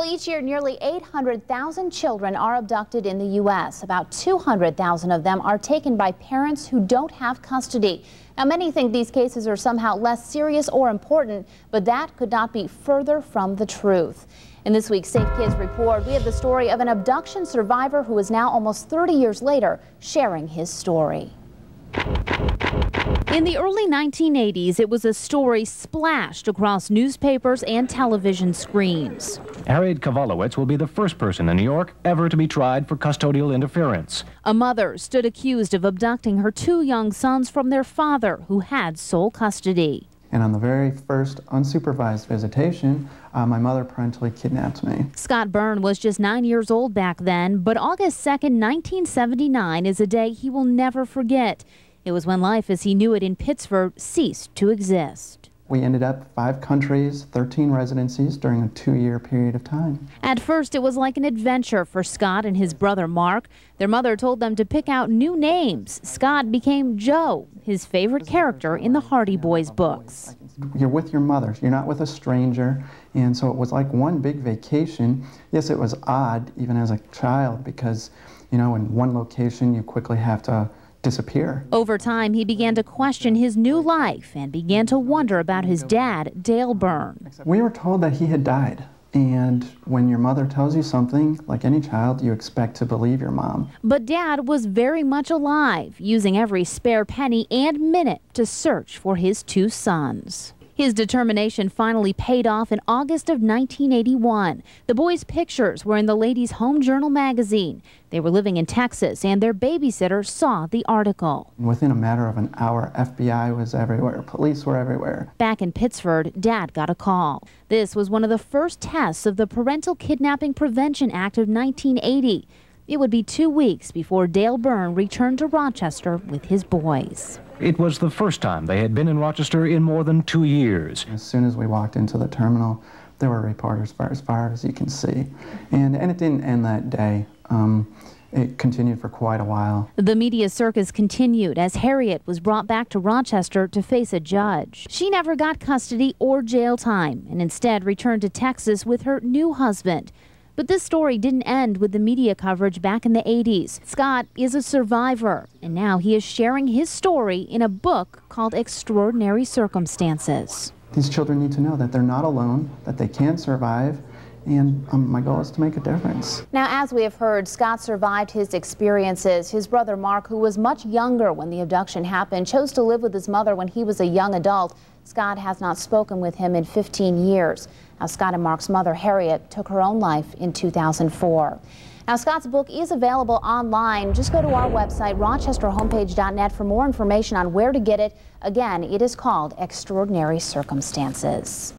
Well, each year, nearly 800,000 children are abducted in the U.S. About 200,000 of them are taken by parents who don't have custody. Now, many think these cases are somehow less serious or important, but that could not be further from the truth. In this week's Safe Kids Report, we have the story of an abduction survivor who is now almost 30 years later sharing his story. In the early 1980s, it was a story splashed across newspapers and television screens. Harriet Kowalowitz will be the first person in New York ever to be tried for custodial interference. A mother stood accused of abducting her two young sons from their father, who had sole custody. And on the very first unsupervised visitation, my mother parentally kidnapped me. Scott Byrne was just 9 years old back then, but August 2nd, 1979 is a day he will never forget. It was when life as he knew it in Pittsburgh ceased to exist. We ended up 5 countries, 13 residencies during a 2-year period of time. At first, it was like an adventure for Scott and his brother Mark. Their mother told them to pick out new names. Scott became Joe, his favorite character in the Hardy Boys books. You're with your mother, you're not with a stranger, and so it was like one big vacation. Yes, it was odd, even as a child, because, you know, in one location you quickly have to disappear. Over time, he began to question his new life and began to wonder about his dad, Dale Byrne. We were told that he had died. And when your mother tells you something, like any child, you expect to believe your mom. But Dad was very much alive, using every spare penny and minute to search for his two sons. His determination finally paid off in August of 1981. The boys' pictures were in the Ladies' Home Journal magazine. They were living in Texas, and their babysitter saw the article. Within a matter of an hour, FBI was everywhere. Police were everywhere. Back in Pittsburgh, Dad got a call. This was one of the first tests of the Parental Kidnapping Prevention Act of 1980. It would be 2 weeks before Dale Byrne returned to Rochester with his boys. It was the first time they had been in Rochester in more than 2 years. As soon as we walked into the terminal, there were reporters as far as you can see. And it didn't end that day. It continued for quite a while. The media circus continued as Harriet was brought back to Rochester to face a judge. She never got custody or jail time and instead returned to Texas with her new husband. But this story didn't end with the media coverage back in the 80s. Scott is a survivor, and now he is sharing his story in a book called Extraordinary Circumstances. These children need to know that they're not alone, that they can survive, and my goal is to make a difference. Now, as we have heard, Scott survived his experiences. His brother Mark, who was much younger when the abduction happened, chose to live with his mother when he was a young adult. Scott has not spoken with him in 15 years. Now, Scott and Mark's mother, Harriet, took her own life in 2004. Now, Scott's book is available online. Just go to our website, rochesterhomepage.net, for more information on where to get it. Again, it is called Extraordinary Circumstances.